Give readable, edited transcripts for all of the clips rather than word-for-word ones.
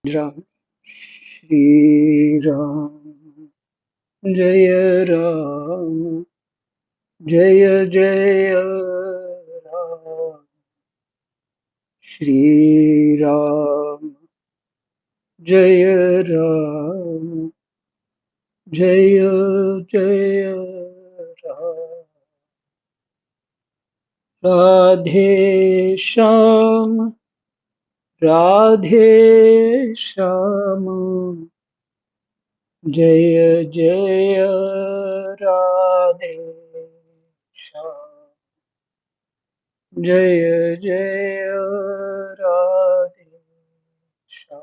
राम श्री राम जय राम जय जय राम श्री राम जय राम जय जय राम राधे श्याम राधे श्याम जय जय राधे श्याम जय जय राधे श्याम।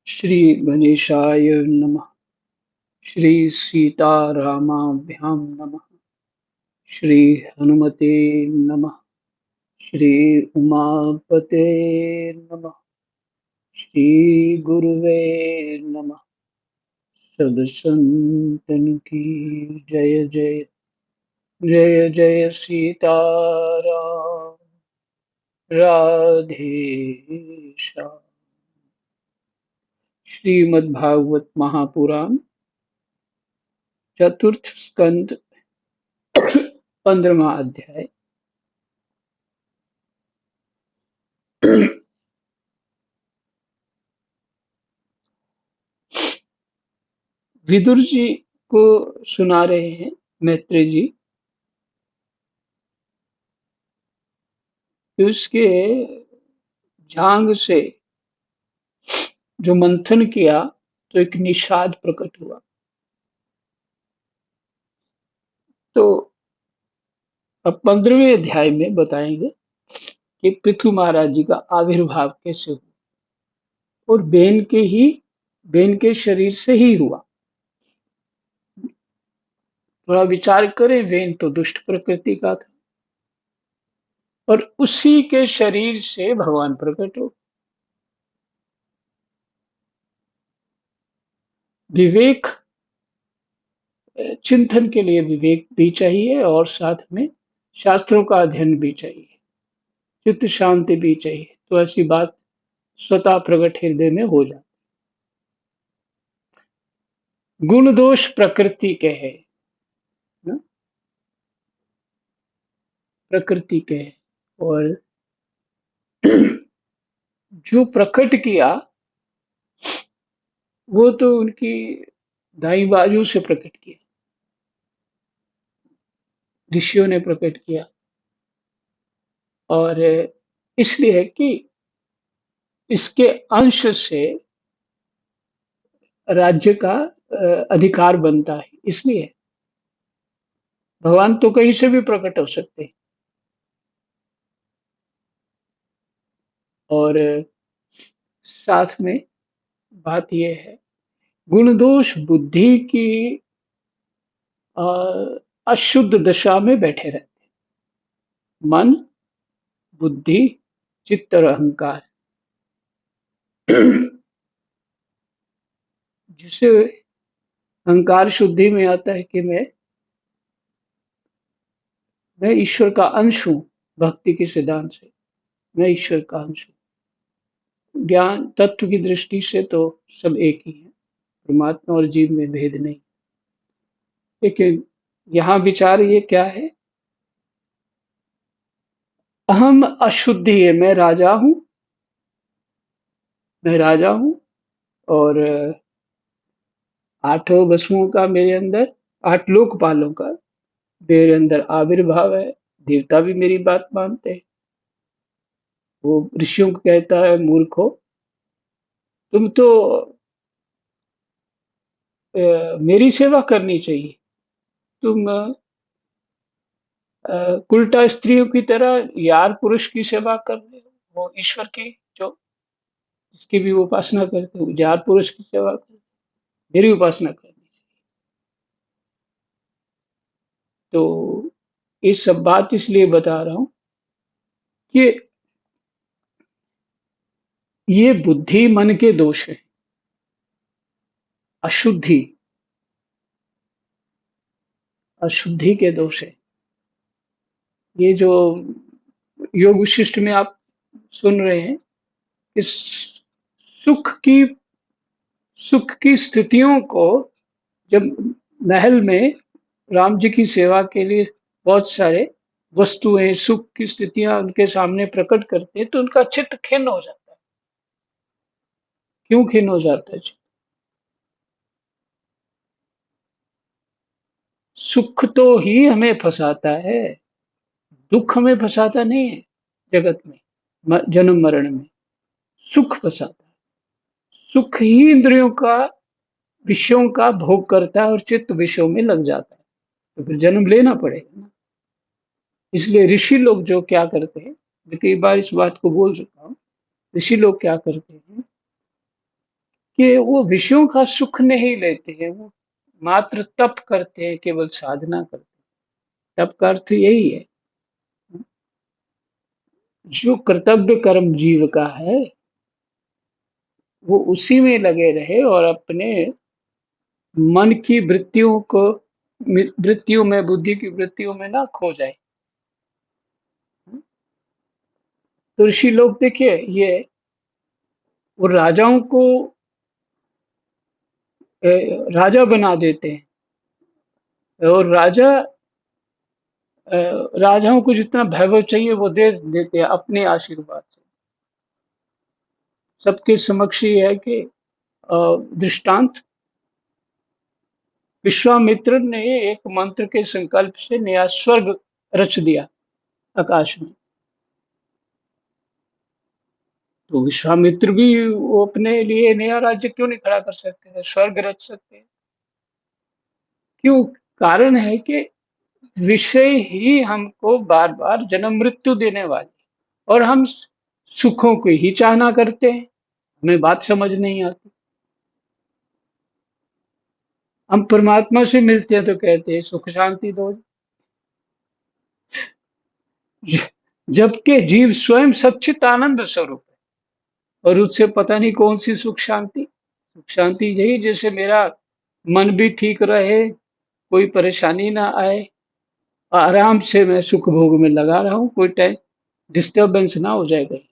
श्री गणेशाय नमः। श्री सीतारामाभ्यां नमः। श्री हनुमते नमः। श्री उमापते नमः। श्री गुरुवे नमः। सब संतन की जय जय जय जय सीताराम राधे श्याम। श्रीमद्भागवत महापुराण चतुर्थ स्कंद 15वां अध्याय। विदुर जी को सुना रहे हैं मैत्रेय जी कि उसके जांग से जो मंथन किया तो एक निषाद प्रकट हुआ। तो अब 15वें अध्याय में बताएंगे कि पृथु महाराज जी का आविर्भाव कैसे हुआ और बेन के शरीर से ही हुआ। थोड़ा विचार करें, बेन तो दुष्ट प्रकृति का था और उसी के शरीर से भगवान प्रकट हो। विवेक, चिंतन के लिए विवेक भी चाहिए और साथ में शास्त्रों का अध्ययन भी चाहिए, चित्त शांति भी चाहिए। तो ऐसी बात स्वतः प्रकट हृदय में हो जाती। गुण दोष प्रकृति के है ना? प्रकृति के है। और जो प्रकट किया वो तो उनकी दाई बाजू से प्रकट किया, ऋषियों ने प्रकट किया। और इसलिए कि इसके अंश से राज्य का अधिकार बनता है। इसलिए भगवान तो कहीं से भी प्रकट हो सकते हैं। और साथ में बात यह है, गुण दोष बुद्धि की अ, अशुद्ध दशा में बैठे रहते हैं। मन, बुद्धि, चित्त और अहंकार जिसे अहंकार शुद्धि में आता है कि मैं ईश्वर का अंश हूँ। भक्ति के सिद्धांत से मैं ईश्वर का अंश हूँ। ज्ञान तत्व की दृष्टि से तो सब एक ही है, परमात्मा और जीव में भेद नहीं। लेकिन यहाँ विचार ये क्या है, अहम अशुद्धि है। मैं राजा हूँ और आठों वसुओं का मेरे अंदर, आठ लोकपालों का मेरे अंदर आविर्भाव है। देवता भी मेरी बात मानते हैं। वो ऋषियों को कहता है, मूर्खो, तुम तो मेरी सेवा करनी चाहिए। तुम उल्टा स्त्रियों की तरह यार पुरुष की सेवा कर रहे हो, वो ईश्वर की जो जिसकी भी उपासना करते हो, यार पुरुष की सेवा कर, मेरी उपासना करनी। तो ये सब बात इसलिए बता रहा हूं कि ये बुद्धि मन के दोष है। अशुद्धि अशुद्धि के दोष है। ये जो योग विशिष्ट में आप सुन रहे हैं, इस सुख की सुख की स्थितियों को, जब महल में राम जी की सेवा के लिए बहुत सारे वस्तुएं, सुख की स्थितियां उनके सामने प्रकट करते हैं, तो उनका चित्त खिन्न हो जाता है। क्यों खिन्न हो जाता है जी? सुख तो ही हमें फंसाता है, दुख हमें फंसाता नहीं है जगत में, जन्म मरण में। सुख फंसाता है। सुख ही इंद्रियों का, विषयों का भोग करता है और चित्त विषयों में लग जाता है, तो फिर जन्म लेना पड़ेगा ना। इसलिए ऋषि लोग जो क्या करते हैं, मैं कई बार इस बात को बोल चुका हूँ, ऋषि लोग क्या करते हैं कि वो विषयों का सुख नहीं लेते हैं, वो मात्र तप करते हैं, केवल साधना करते हैं। तप का अर्थ यही है, जो कर्तव्य कर्म जीव का है वो उसी में लगे रहे और अपने मन की वृत्तियों को, वृत्तियों में, बुद्धि की वृत्तियों में ना खो जाए। तो ऋषि लोग देखिए, ये वो राजाओं को राजा बना देते हैं, और राजाओं को जितना वैभव चाहिए वो दे देते हैं अपने आशीर्वाद से। सबके समक्ष ये है कि दृष्टांत, विश्वामित्र ने एक मंत्र के संकल्प से नया स्वर्ग रच दिया आकाश में। तो विश्वामित्र भी वो अपने लिए नया राज्य क्यों नहीं खड़ा कर सकते थे, स्वर्ग रच सकते हैं। क्यों? कारण है कि विषय ही हमको बार बार जन्म मृत्यु देने वाले, और हम सुखों को ही चाहना करते हैं। हमें बात समझ नहीं आती। हम परमात्मा से मिलते हैं तो कहते हैं सुख शांति दो, जबकि जीव स्वयं सच्चित आनंद स्वरूप है, और उससे पता नहीं कौन सी सुख शांति। सुख शांति यही, जैसे मेरा मन भी ठीक रहे, कोई परेशानी ना आए, आराम से मैं सुख भोग में लगा रहा हूँ, कोई टाइम डिस्टर्बेंस ना हो जाए कहीं।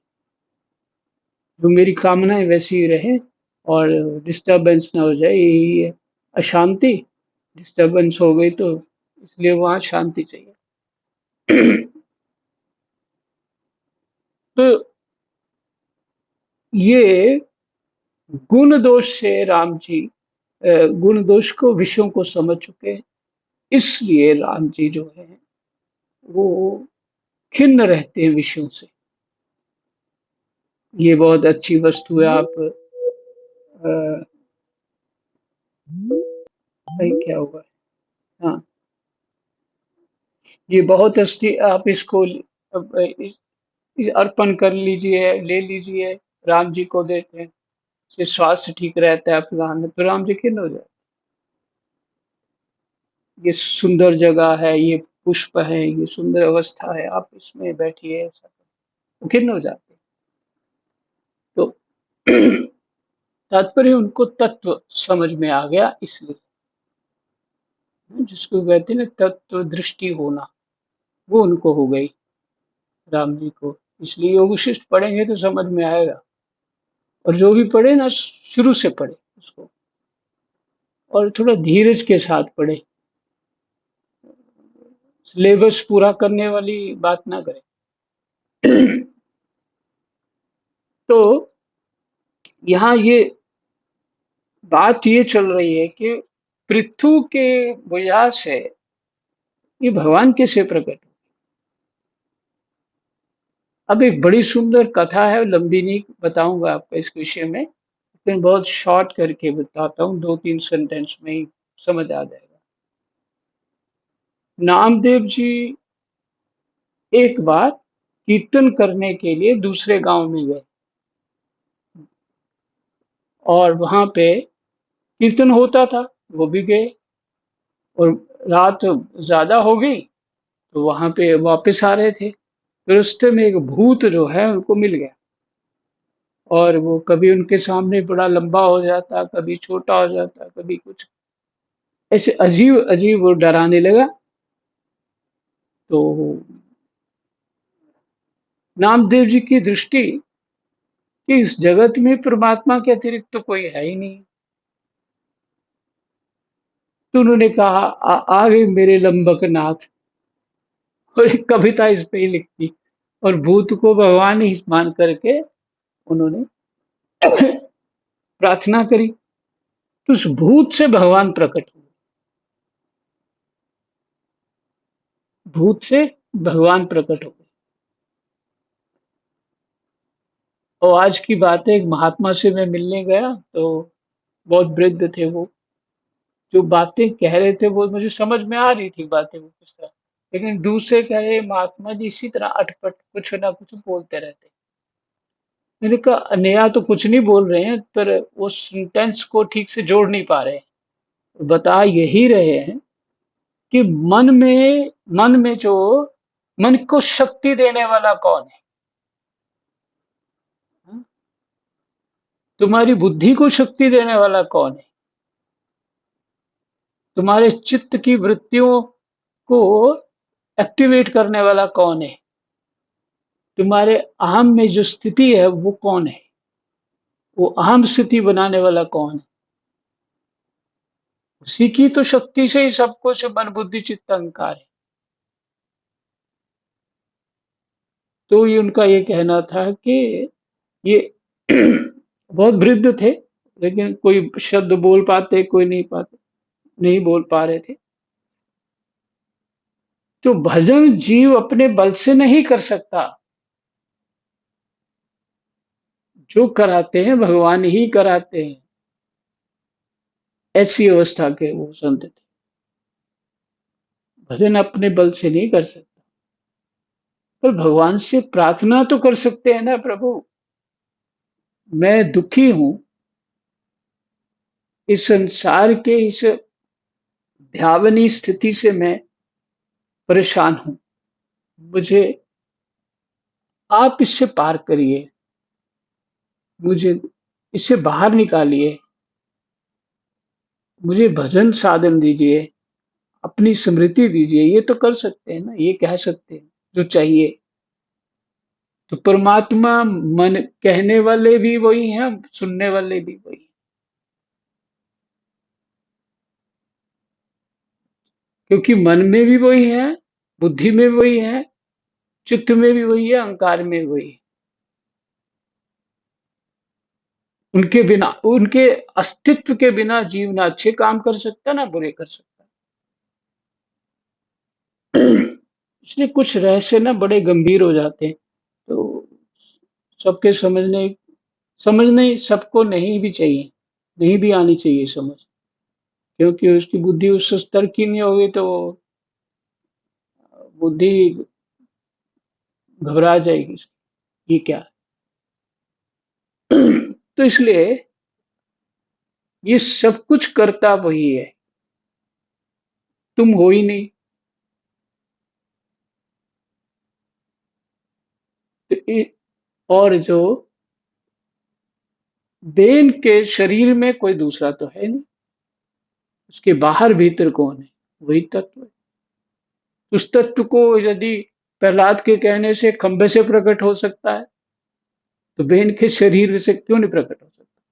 जो मेरी कामनाएं वैसी ही रहे और डिस्टर्बेंस ना हो जाए, यही है अशांति। डिस्टर्बेंस हो गई तो इसलिए वहां शांति चाहिए। तो ये गुण दोष से राम जी गुण दोष को, विषयों को समझ चुके हैं, इसलिए राम जी जो है वो खिन्न रहते हैं विषयों से। ये बहुत अच्छी वस्तु है, आप भाई क्या हुआ? हाँ, ये बहुत अच्छी, आप इसको इस अर्पण कर लीजिए, ले लीजिए, राम जी को देते हैं, इससे स्वास्थ्य ठीक रहता है आपका, तो राम जी खिन्न हो जाए। ये सुंदर जगह है, ये पुष्प है, ये सुंदर अवस्था है, आप इसमें बैठिए, ऐसा वो खिन्न हो जाते हैं। तो तात्पर्य उनको तत्व समझ में आ गया, इसलिए जिसको कहते हैं ना तत्व दृष्टि होना, वो उनको हो गई राम जी को। इसलिए योग शिष्ट पढ़ेंगे तो समझ में आएगा, और जो भी पढ़े ना शुरू से पढ़े उसको, और थोड़ा धीरज के साथ पढ़े, सिलेबस पूरा करने वाली बात ना करें। तो यहाँ ये बात ये चल रही है कि पृथु के बुझा से ये भगवान कैसे प्रकट हुए। अब एक बड़ी सुंदर कथा है, लंबी नहीं बताऊंगा आपको इस विषय में, लेकिन बहुत शॉर्ट करके बताता हूँ, 2-3 सेंटेंस में ही समझ आ जाएगा। नामदेव जी एक बार कीर्तन करने के लिए दूसरे गांव में गए, और वहां पे कीर्तन होता था, वो भी गए, और रात ज्यादा हो गई तो वहां पे वापस आ रहे थे। फिर रास्ते में एक भूत जो है उनको मिल गया, और वो कभी उनके सामने बड़ा लंबा हो जाता, कभी छोटा हो जाता, कभी कुछ ऐसे अजीब अजीब वो डराने लगा। तो नामदेव जी की दृष्टि कि इस जगत में परमात्मा के अतिरिक्त तो कोई है ही नहीं। तो उन्होंने कहा, आ गए मेरे लंबक नाथ। और एक कविता इस पे ही लिखती, और भूत को भगवान ही मान करके उन्होंने प्रार्थना करी। तो उस भूत से भगवान प्रकट हुए, भूत से भगवान प्रकट हो गए। और आज की बात है, एक महात्मा से मैं मिलने गया, तो बहुत वृद्ध थे वो। जो बातें कह रहे थे वो मुझे समझ में आ रही थी बातें, वो किस तरह, लेकिन दूसरे कह रहे महात्मा जी इसी तरह अटपट कुछ ना कुछ बोलते रहते। मैंने कहा नया तो कुछ नहीं बोल रहे हैं, पर वो सेंटेंस को ठीक से जोड़ नहीं पा रहे हैं। बता यही रहे हैं कि मन में जो मन को शक्ति देने वाला कौन है? हाँ? तुम्हारी बुद्धि को शक्ति देने वाला कौन है? तुम्हारे चित्त की वृत्तियों को एक्टिवेट करने वाला कौन है? तुम्हारे अहम में जो स्थिति है वो कौन है? वो अहम स्थिति बनाने वाला कौन है? उसी की तो शक्ति से ही सब कुछ मन बुद्धि चित्त अहंकार है। तो ये उनका ये कहना था कि ये बहुत वृद्ध थे, लेकिन कोई शब्द बोल पाते, कोई नहीं पाते, नहीं बोल पा रहे थे। तो भजन जीव अपने बल से नहीं कर सकता, जो कराते हैं भगवान ही कराते हैं। ऐसी अवस्था के वो संत थे। भजन अपने बल से नहीं कर सकता, पर भगवान से प्रार्थना तो कर सकते हैं ना, प्रभु मैं दुखी हूं, इस संसार के इस भावनी स्थिति से मैं परेशान हूं, मुझे आप इससे पार करिए, मुझे इससे बाहर निकालिए, मुझे भजन साधन दीजिए, अपनी स्मृति दीजिए। ये तो कर सकते हैं ना, ये कह सकते हैं जो चाहिए। तो परमात्मा मन कहने वाले भी वही हैं, सुनने वाले भी वही हैं। क्योंकि मन में भी वही है, बुद्धि में वही है, चित्त में भी वही है, अहंकार में भी वही है। उनके बिना, उनके अस्तित्व के बिना जीव ना अच्छे काम कर सकता ना बुरे कर सकता। इसलिए कुछ रहस्य ना बड़े गंभीर हो जाते हैं। तो सबके समझने सबको नहीं भी चाहिए, नहीं भी आनी चाहिए समझ। क्योंकि उसकी बुद्धि उस स्तर की नहीं होगी तो बुद्धि घबरा जाएगी, ये क्या है? तो इसलिए ये सब कुछ करता वही है, तुम हो ही नहीं। तो और जो बेन के शरीर में कोई दूसरा तो है नहीं, उसके बाहर भीतर कौन है? वही तत्व है। उस तत्व को यदि प्रहलाद के कहने से खंबे से प्रकट हो सकता है, तो बेन के शरीर से क्यों नहीं प्रकट हो सकता?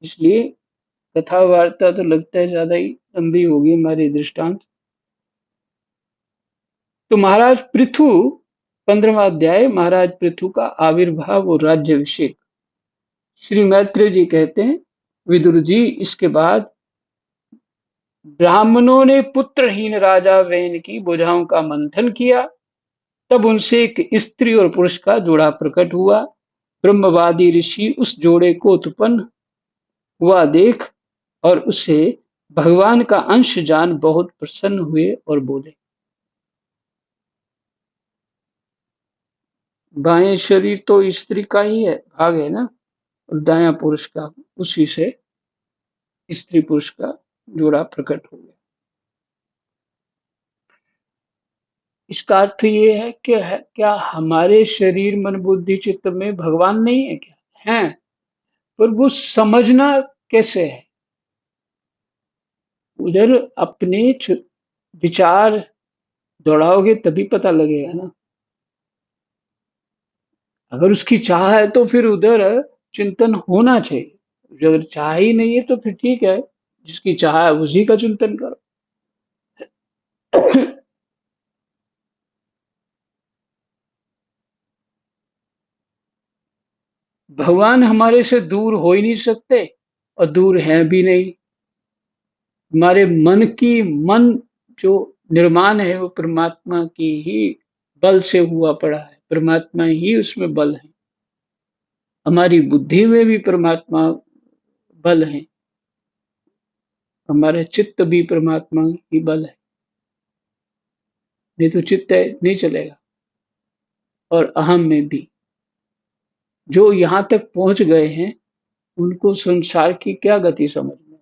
इसलिए कथा वार्ता तो लगता है ज्यादा ही लंबी होगी हमारी दृष्टांत। तो महाराज पृथु, 15वां अध्याय, महाराज पृथु का आविर्भाव और राज्यभिषेक। श्री मैत्रेय जी कहते हैं, विदुर जी इसके बाद ब्राह्मणों ने पुत्रहीन राजा वेन की भुजाओं का मंथन किया। तब उनसे एक स्त्री और पुरुष का जोड़ा प्रकट हुआ। ब्रह्मवादी ऋषि उस जोड़े को उत्पन्न हुआ देख और उसे भगवान का अंश जान बहुत प्रसन्न हुए और बोले। बाएं शरीर तो स्त्री का ही है, भाग है ना, और दायां पुरुष का, उसी से स्त्री पुरुष का जोड़ा प्रकट हो गया। इसका अर्थ ये है कि क्या हमारे शरीर मन बुद्धि चित्त में भगवान नहीं है क्या? है, पर वो समझना कैसे है? उधर अपने विचार दौड़ाओगे तभी पता लगेगा ना। अगर उसकी चाह है तो फिर उधर चिंतन होना चाहिए। अगर चाह ही नहीं है तो फिर ठीक है, जिसकी चाह है उसी का चिंतन करो। भगवान हमारे से दूर हो ही नहीं सकते और दूर हैं भी नहीं। हमारे मन जो निर्माण है वो परमात्मा की ही बल से हुआ पड़ा है, परमात्मा ही उसमें बल है। हमारी बुद्धि में भी परमात्मा बल है, हमारे चित्त भी परमात्मा ही बल है। नहीं तो चित्त नहीं चलेगा। और अहम में भी जो यहाँ तक पहुंच गए हैं उनको संसार की क्या गति समझ में,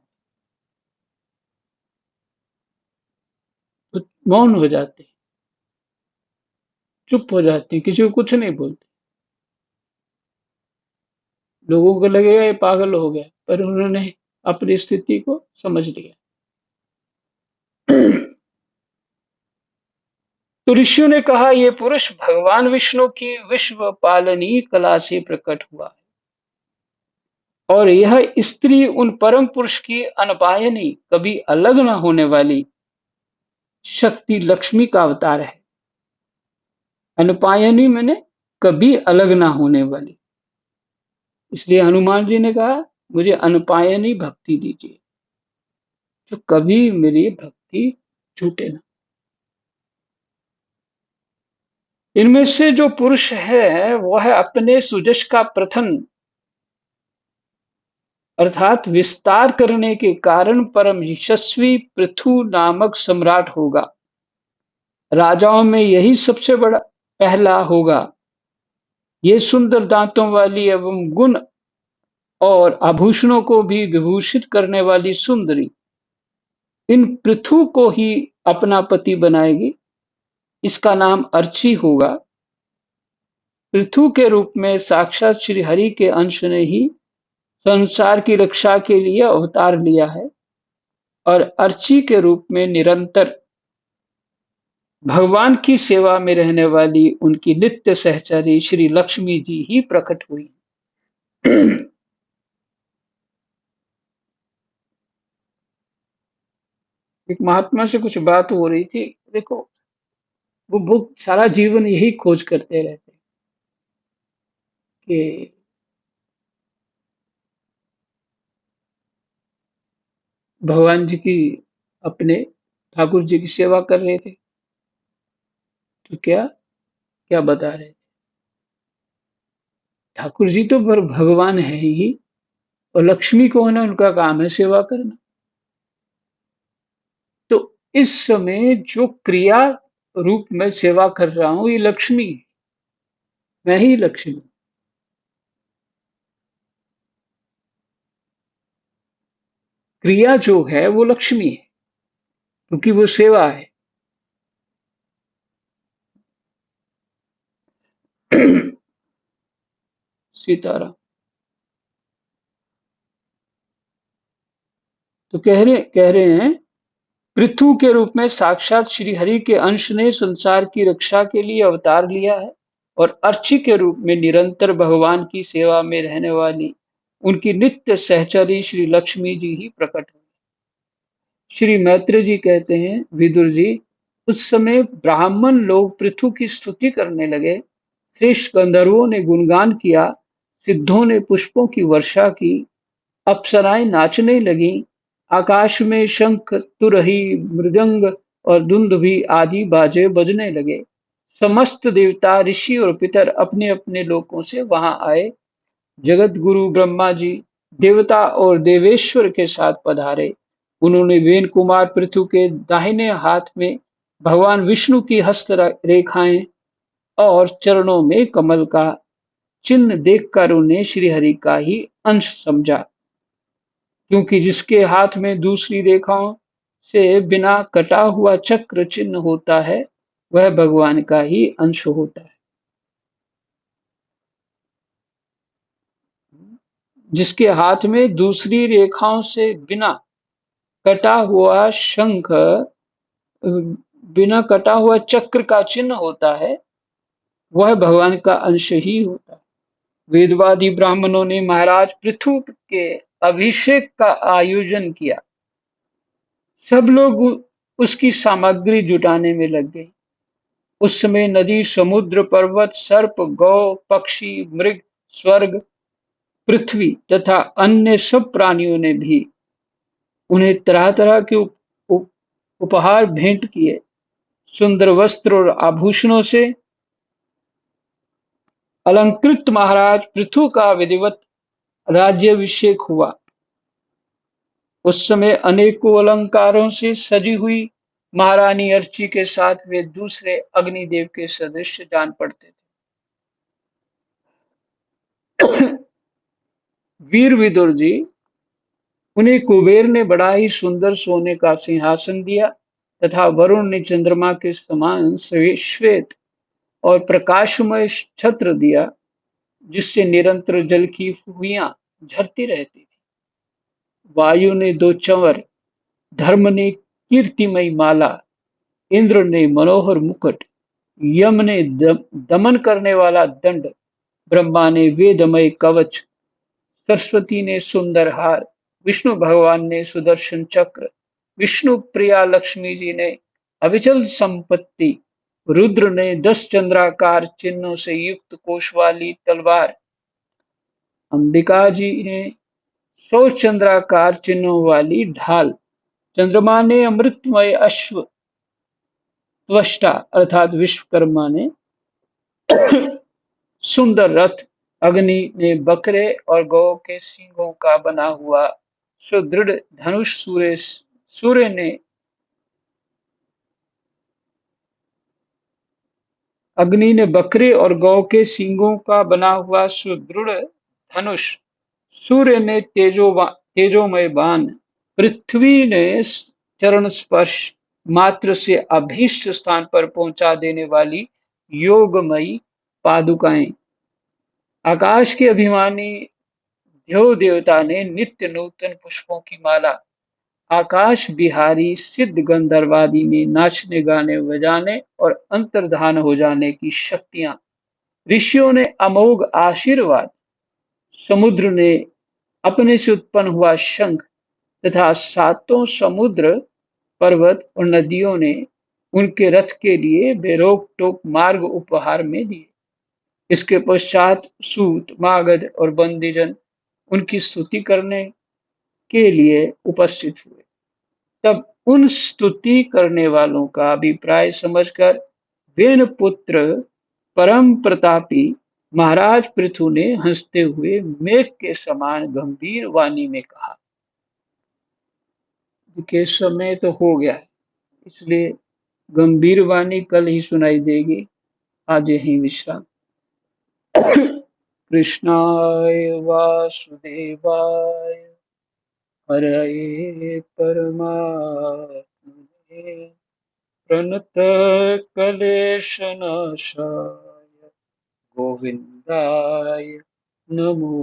तो मौन हो जाते हैं, चुप हो जाते हैं, किसी को कुछ नहीं बोलते। लोगों को लगेगा ये पागल हो गया, पर उन्होंने अपनी स्थिति को समझ लिया। तो ऋषियों ने कहा ये पुरुष भगवान विष्णु की विश्व पालनी कला से प्रकट हुआ है और यह स्त्री उन परम पुरुष की अनपायनी कभी अलग न होने वाली शक्ति लक्ष्मी का अवतार है। अनपायनी मैंने कभी अलग ना होने वाली। इसलिए हनुमान जी ने कहा मुझे अनपायनी भक्ति दीजिए, जो कभी मेरी भक्ति छूटे ना। इनमें से जो पुरुष है वह अपने सुजश का प्रथम अर्थात विस्तार करने के कारण परम यशस्वी पृथु नामक सम्राट होगा। राजाओं में यही सबसे बड़ा पहला होगा। ये सुंदर दांतों वाली एवं गुण और आभूषणों को भी विभूषित करने वाली सुंदरी इन पृथु को ही अपना पति बनाएगी। इसका नाम अर्ची होगा। पृथु के रूप में साक्षात श्री हरि के अंश ने ही संसार की रक्षा के लिए अवतार लिया है और अर्ची के रूप में निरंतर भगवान की सेवा में रहने वाली उनकी नित्य सहचरी श्री लक्ष्मी जी ही प्रकट हुई। एक महात्मा से कुछ बात हो रही थी। देखो, वो सारा जीवन यही खोज करते रहते कि भगवान जी की अपने ठाकुर जी की सेवा कर रहे थे। तो क्या क्या बता रहे थे, ठाकुर जी तो पर भगवान है ही और लक्ष्मी कौन है, उनका काम है सेवा करना। तो इस समय जो क्रिया रूप में सेवा कर रहा हूं ये लक्ष्मी है, मैं ही लक्ष्मी। क्रिया जो है वो लक्ष्मी है क्योंकि वो सेवा है। सीताराम। तो कह रहे हैं पृथु के रूप में साक्षात श्री हरि के अंश ने संसार की रक्षा के लिए अवतार लिया है और अर्ची के रूप में निरंतर भगवान की सेवा में रहने वाली उनकी नित्य सहचरी श्री लक्ष्मी जी ही प्रकट हुई। श्री मैत्री जी कहते हैं विदुर जी, उस समय ब्राह्मण लोग पृथु की स्तुति करने लगे, श्रेष्ठ गंधर्वों ने गुणगान किया, सिद्धों ने पुष्पों की वर्षा की, अप्सराएं नाचने लगीं, आकाश में शंख तुरही मृदंग और दुंदुभि आदि बाजे बजने लगे। समस्त देवता ऋषि और पितर अपने अपने लोकों से वहां आए। जगत गुरु ब्रह्मा जी देवता और देवेश्वर के साथ पधारे। उन्होंने वेन कुमार पृथु के दाहिने हाथ में भगवान विष्णु की हस्त रेखाएं और चरणों में कमल का चिन्ह देखकर उन्हें श्रीहरि का ही अंश समझा, क्योंकि जिसके हाथ में दूसरी रेखाओं से बिना कटा हुआ चक्र चिन्ह होता है वह भगवान का ही अंश होता है। जिसके हाथ में दूसरी रेखाओं से बिना कटा हुआ शंख बिना कटा हुआ चक्र का चिन्ह होता है, वह भगवान का अंश ही होता है। वेदवादी ब्राह्मणों ने महाराज पृथु के अभिषेक का आयोजन किया। सब लोग उसकी सामग्री जुटाने में लग गए। उस समय नदी, समुद्र, पर्वत, सर्प, गौ, पक्षी, मृग, स्वर्ग, पृथ्वी तथा अन्य सब प्राणियों ने भी उन्हें तरह-तरह के उपहार भेंट किए। सुंदर वस्त्र और आभूषणों से अलंकृत महाराज पृथु का विधिवत राज्याभिषेक हुआ। उस समय अनेकों अलंकारों से सजी हुई महारानी अर्ची के साथ वे दूसरे अग्निदेव के सदृश जान पड़ते थे। वीर विदुर जी, उन्हें कुबेर ने बड़ा ही सुंदर सोने का सिंहासन दिया तथा वरुण ने चंद्रमा के समान श्वेत और प्रकाशमय छत्र दिया, जिससे निरंतर जल की फुहियां झरती रहती थी। वायु ने दो चंवर, धर्म ने कीर्तिमयी माला, इंद्र ने मनोहर मुकुट, यम ने दमन करने वाला दंड, ब्रह्मा ने वेदमय कवच, सरस्वती ने सुंदर हार, विष्णु भगवान ने सुदर्शन चक्र, विष्णु प्रिया लक्ष्मी जी ने अविचल संपत्ति, रुद्र ने 10 चंद्राकार चिन्हों से युक्त कोश वाली तलवार, अंबिका जी ने 100 चंद्राकार चिन्हों वाली ढाल, चंद्रमा ने अमृतमय अश्व, त्वष्टा अर्थात विश्वकर्मा ने सुंदर रथ, अग्नि ने बकरे और गौ के सींगों का बना हुआ सुदृढ़ धनुष, सूर्य ने अग्नि ने बकरे और गौ के सींगों का बना हुआ सुदृढ़ धनुष, सूर्य ने तेजोमय बाण, पृथ्वी ने चरण स्पर्श मात्र से अभीष्ट स्थान पर पहुंचा देने वाली योगमयी पादुकाएं, आकाश के अभिमानी देव देवता ने नित्य नूतन पुष्पों की माला, आकाश बिहारी सिद्ध गंधर्वादि ने नाचने गाने बजाने और अंतर्धान हो जाने की शक्तियां, ऋषियों ने अमोघ आशीर्वाद, समुद्र ने अपने से उत्पन्न हुआ शंख तथा सातों समुद्र, पर्वत और नदियों ने उनके रथ के लिए बेरोक टोक मार्ग उपहार में दिए। इसके पश्चात सूत, मागध और बंदीजन उनकी स्तुति करने के लिए उपस्थित हुए। तब उन स्तुति करने वालों का अभिप्राय समझकर वेन पुत्र परम प्रतापी महाराज पृथु ने हंसते हुए मेघ के समान गंभीर वाणी में कहा कि समय तो हो गया है, इसलिए गंभीर वाणी कल ही सुनाई देगी। आज यहीं विश्राम। कृष्णाय वासुदेवाय हरये परमात्मने प्रणतक्लेशनाशाय गोविन्दाय नमो